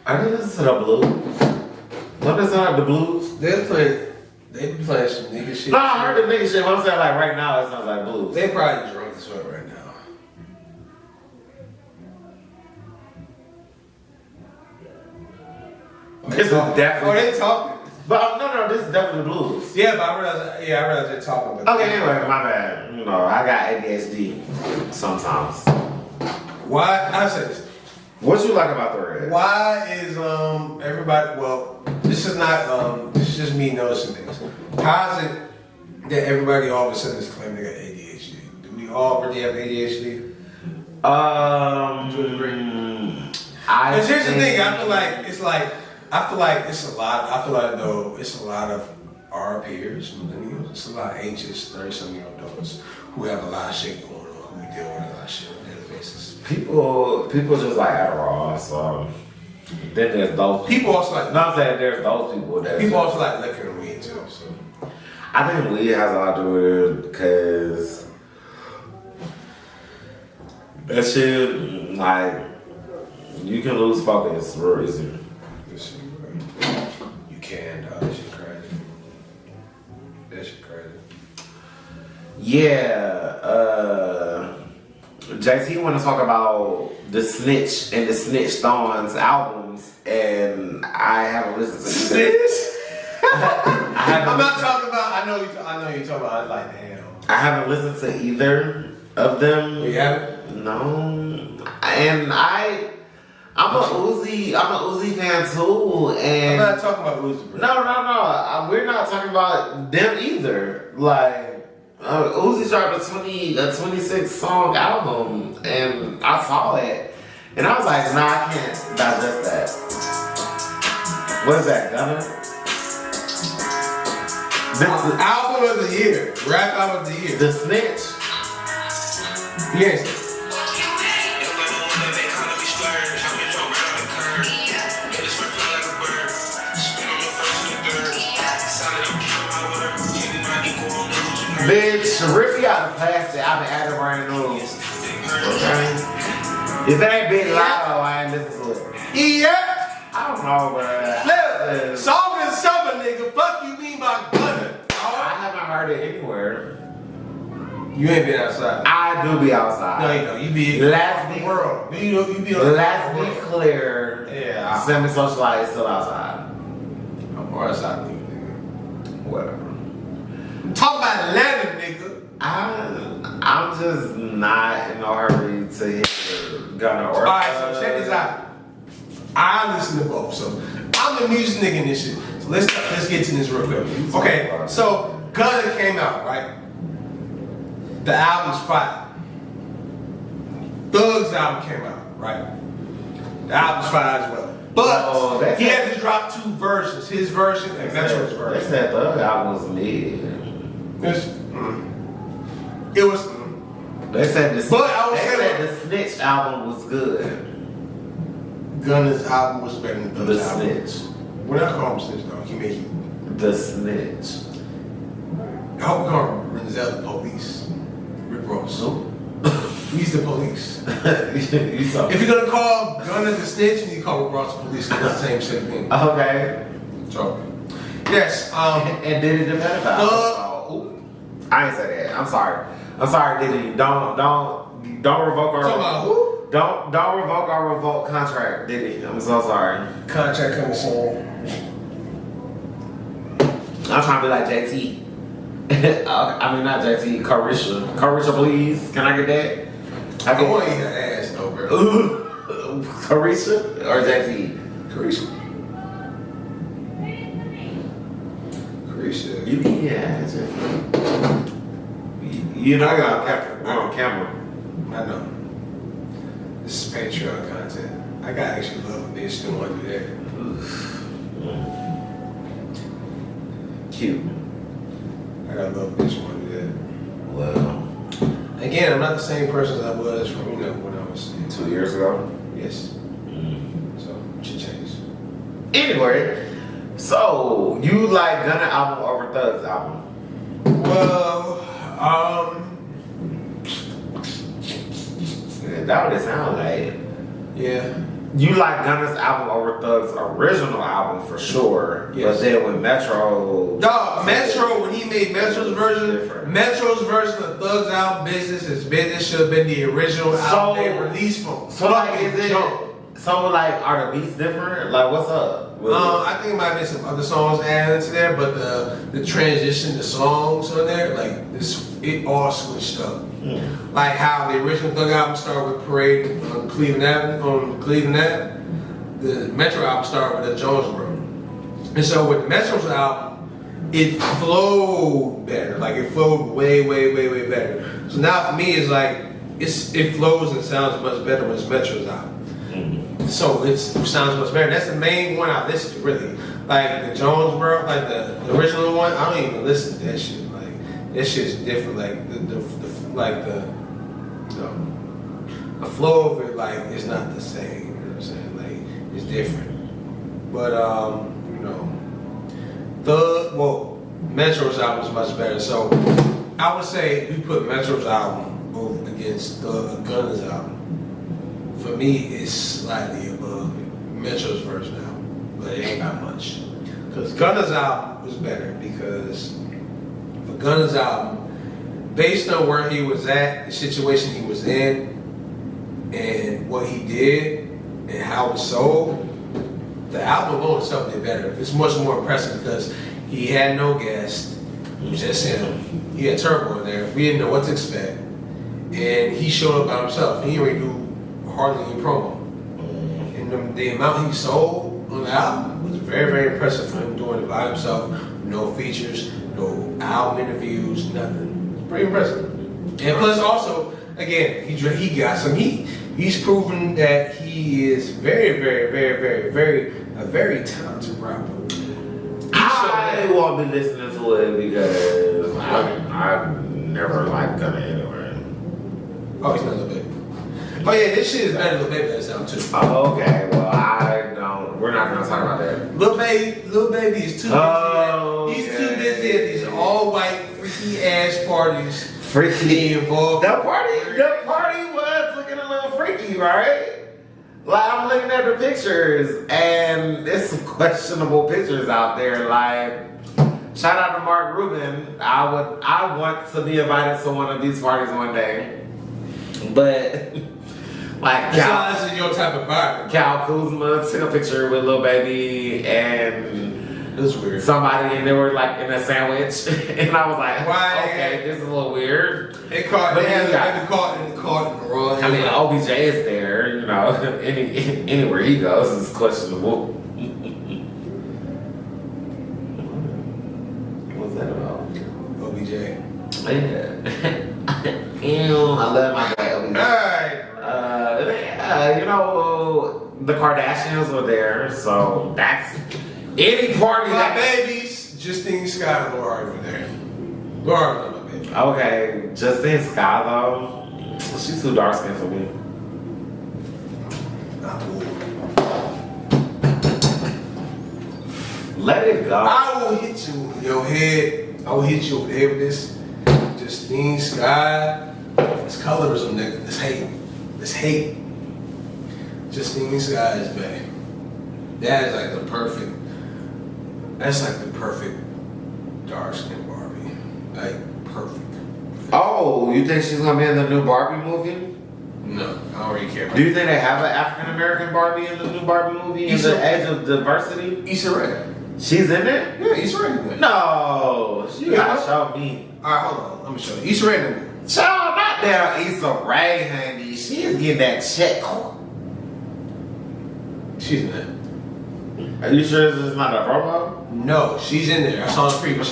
I didn't listen to the blues. What is that? The blues? They be playing some nigga shit. No, I heard the nigga shit. What I'm saying, like right now, it sounds like blues. They probably drunk as fuck right now. This is definitely. Oh, they talking. But no, this is definitely blues. Yeah, but I realize they're talking about. Okay, anyway, my bad. You know, I got ADHD sometimes. Why? I say this. What you like about Threads? Why is everybody? Well, this is not. This is just me noticing things. How is it that everybody all of a sudden is claiming they got ADHD? Do we all really have ADHD? To a degree. Because here's the thing. I feel like it's a lot. I feel like though it's a lot of our peers, millennials. It's a lot of anxious 30-something-year-old adults who have a lot of shit going on. Who we deal with a lot of shit on a daily basis. People just like Adderall. So then there's those people also like. No, I'm saying there's those people that people also like liquor and weed too. So I think weed has a lot to do with it because that shit, like, you can lose focus real easy. this shit, bro. You can, dog. That shit crazy. That shit crazy. Yeah, JT want to talk about the Snitch and the Snitch Thorns albums, and I haven't listened to Snitch? I'm not listened- talking about. I know you're talking about. I like damn. I haven't listened to either of them. You haven't? No, and I'm a Uzi fan too, I'm and not talking about Uzi, bro. no, we're not talking about them either. Like Uzi dropped a 26 song album, and I saw it, and I was like, nah, I can't digest that. What is that, Gunna? Album of the year, rap album of the year. The Snitch. Yes. Bitch, rip me out of plastic. I've been acting brand new. Okay. If it ain't Big Lotto, I ain't listening to it. Yeah. I don't know, bruh. Look, song is summer, nigga. Fuck you, mean by Gunna. I haven't heard it anywhere. You ain't been outside. I do be outside. No, you know, you be Let's be world. You be on Let's the be world. clear. Yeah. Semi-socialite still outside. I'm more outside than you, nigga. Whatever. Talk about Atlanta, nigga. I'm just not in no hurry to hit Gunna or. Alright, so check this out. I listen to both, so I'm the music nigga in this shit. So let's get to this real quick. Okay, so Gunna came out, right? The album's fire. Thug's album came out, right? The album's fire as well. But he had to drop two versions, his version and Metro's They version. said the other album was mid. It was. They said the But I was they saying- said the Snitch album was good. Gunna's album was better than The Thug's album. Snitch. We're not calling him snitch, though. He made you. The Snitch. I hope we call Renzel the police. Rick Ross. Nope. He's the police. You saw. If you're gonna call Gunna the snitch, you need to call Rick Ross the police because it's the same shit thing. Okay. So, yes. And Diddy the pedophile. So, I ain't say that. I'm sorry, Diddy. Don't revoke our. Talking about who? Don't revoke our revolt contract, Diddy. I'm so sorry. Contract coming soon. I'm trying to be like JT. I mean, not JT. Carisha, please. Can I get that? I want to eat her ass though, bro. Carisha or JT? Carisha. Carisha. You can ass. You know, I got we're on camera. I know. This is Patreon content. I got actually love a bitch still want to do that. Cute. I got love a bitch want to do Well, that. Again, I'm not the same person as I was from when I was 2 years ago. Yes. So should change. Anyway, so you like Gunna album over Thug's album? Well, That would sound like. yeah. You like Gunna's album over Thug's original album for sure. Yes. But then with Metro. Dog, Metro, when he made Metro's version, Different. Metro's version of Thug's album, Business is Business, should have been the original album they released from. So like, is it? Jump. So like, are the beats different? Like, what's up? with it? I think it might be some other songs added into there, but the transition, the songs on there, like this, it all switched up. Like how the original Thug album started with Parade on Cleveland Avenue, the Metro album started with the Jonesboro. And so with the Metro's album, it flowed better. Like it flowed way better. So now for me, it's like it flows and sounds much better when it's Metro's album. So it sounds much better. That's the main one I listen to, really. Like the Jonesboro, like the original one, I don't even listen to that shit. Like that shit's different. Like the flow of it, like it's not the same. You know what I'm saying? Like it's different. But Metro's album is much better. So I would say we put Metro's album over against Gunna's album. For me, it's slightly above Metro's version album. But it ain't got much. Because Gunna's album was better because for Gunna's album, based on where he was at, the situation he was in, and what he did, and how it sold, the album alone itself did better. It's much more impressive because he had no guest. It was just him. He had Turbo in there. We didn't know what to expect. And he showed up by himself. He didn't really do hardly any promo. And the amount he sold on the album was very, very impressive for him doing it by himself. No features, no album interviews, nothing. It's pretty impressive. And plus also, again, he got some heat. He's proven that he is very, very, very, very, a very talented rapper. I won't be listening to it because I never liked Gunna anyway. Oh, he's not Lil Baby. Oh yeah, this shit is better than Lil Baby that sound too. Oh, okay. Well, we're not gonna talk about that. Lil Baby is too busy. Oh, He's too busy at these all white freaky ass parties. Freaky involved. The party was looking a little freaky, right? Like I'm looking at the pictures, and there's some questionable pictures out there. Like, shout out to Mark Rubin. I want to be invited to one of these parties one day, but like, this is your type of vibe. Cal Kuzma took a picture with Lil Baby and. It was weird. Somebody and they were like in a sandwich, and I was like, why? Okay, this is a little weird. They caught in the wrong. I mean, OBJ is there, you know. Anywhere he goes is questionable. What's that about? OBJ. Yeah. Ew, I love my guy OBJ. Alright. You know, the Kardashians were there, so that's. Any party my babies, Justine Scott and Laura were there. Laura was my baby. Okay, Justine Scott though, she's too dark skinned for me. Let it go. I will hit you with your head. I will hit you over the head with this. Justine Scott. It's colorism, nigga. It's hate. It's hate. Justine Scott is bad. That is like the perfect. That's like the perfect dark skin Barbie. Like, perfect. Oh, you think she's gonna be in the new Barbie movie? No, I don't really care. Do you think they have an African American Barbie in the new Barbie movie? In the Age of Diversity? Issa Rae. She's in there? Yeah, Issa Rae in there. No, you gotta show me. Alright, hold on. Let me show you. Issa Rae in there. Child, not down Issa Rae, honey. She's getting that check. She's in there. Are you sure this is not a promo? No, she's in there. I saw the preview.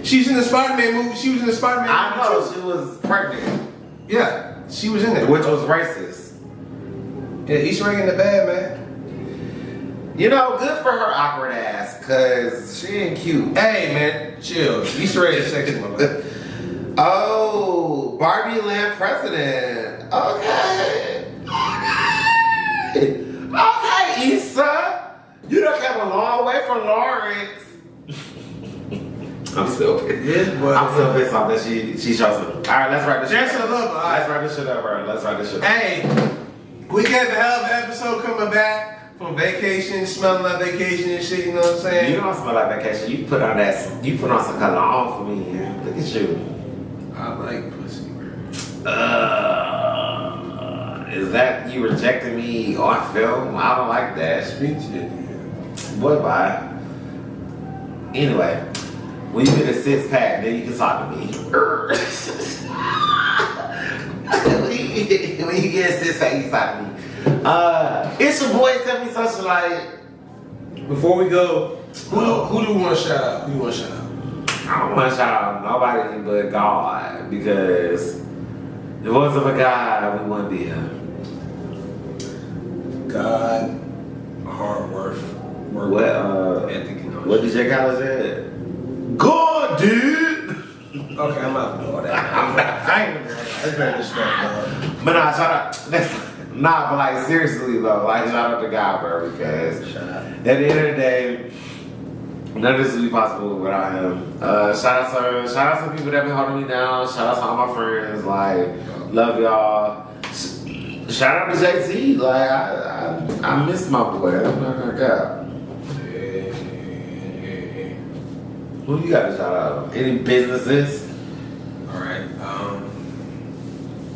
She's in the Spider-Man movie. She was in the Spider-Man I movie. know, she was pregnant. Yeah, she was in there. Which was racist. Yeah, Issa Rae in the bad, man. You know, good for her awkward ass, cause she ain't cute. Hey, man, chill. Issa Rae is sexy, my man. Oh, Barbie Land president. Okay. Okay, Issa. You done came a long way from Lawrence. I'm still pissed. I'm still pissed off that she chose him. Alright, let's wrap this shit up. Let's wrap this shit up, bro. Let's wrap this shit up. Hey, we got the hell of an episode coming back from vacation, smelling like vacation and shit, you know what I'm saying? You don't smell like vacation. You put on some cologne for me. Look at you. I like pussy, bro. Is that you rejecting me on film? I don't like that. Speak to you. Boy, bye. Anyway, when you get a 6-pack, then you can talk to me. when you get a 6-pack, you can talk to me. It's your boy, Sammy Socialite. Before we go, who do we want to shout out? Who do you want to shout out? I don't want to shout out nobody but God, because if it wasn't for God, we wouldn't be here. God, hard work. What did Jay Khaled say? God, dude! Okay, I'm not gonna do all that. I ain't gonna do all that. That's very disrespectful. But nah, shout out. Nah, but like seriously though, like shout out to God, bro, because at the end of the day, none of this would be possible without him. Shout out to people that been holding me down. Shout out to all my friends. Like, love y'all. Shout out to JayTee. Like, I miss my boy. I'm not gonna cap. Yeah. Who you got to shout out? Any businesses? All right.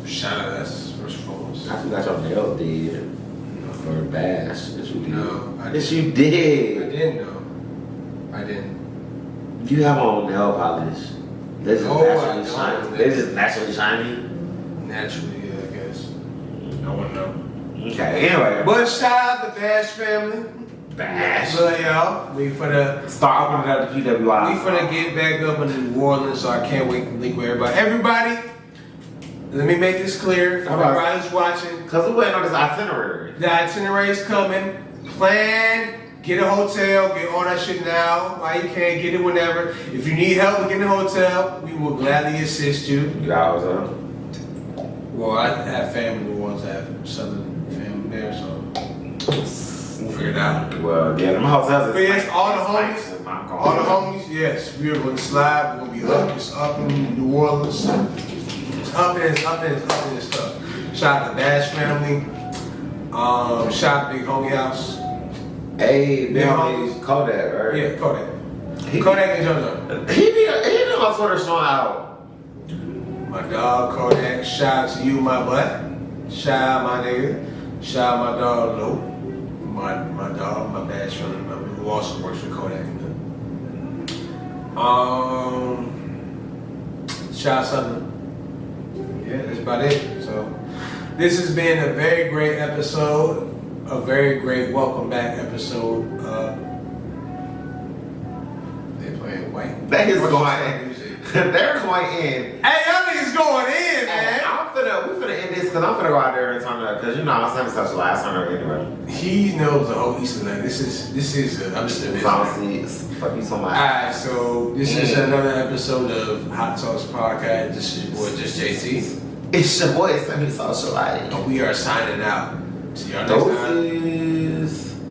Shout out us first and foremost. I forgot your nails did for a bash. Yes, you did. No, yes, you did. I didn't know. I didn't. You have on nail polish. They're just naturally shiny. They're just naturally shiny. Naturally, yeah, I guess. I wouldn't know. Okay, anyway. But shout out the Bash family. Bash. Love y'all. We finna start opening up the PWI. We finna get back up in New Orleans, so I can't wait to link with everybody. Everybody, let me make this clear for everybody who's watching. Because we're waiting on this itinerary. The itinerary is coming. Plan. Get a hotel, get all that shit now. Why you can't get it whenever. If you need help with getting a hotel, we will gladly assist you. You got a hotel? Well, I have family in New Orleans, I have southern family there, so we'll figure it out. Well, yeah, them hotels. But yes, all the homies, yes, we are going to slide. We're going to be up. It's up in New Orleans. It's up and it's up and it's up and it's stuff. Shout out to Bash family. Shout out to Big Homie House. Hey, Big Homie Kodak, right? Yeah, Kodak. Kodak and JoJo. He be on Twitter showing out. My dog Kodak. Shout out to you, my butt. Shout out my nigga. Shout out my dog Lo. My dog, my Bash family member who also works for Kodak. Shout out something. Yeah, that's about it. So this has been a very great episode. A very great welcome back episode. They're playing white. That is going in. They're going in. Hey, y'all niggas going in, man. We finna end this because I'm finna go out there and turn up because you know I'm saying such a last turn anyway. He knows the whole East Atlanta. This is I'm just a business. Fuck you so much. Alright, so this is another episode of Hot Sauce Podcast. This is your boy Just JayTee. It's your boy Sammy Socialite. And we are signing out. See y'all next time.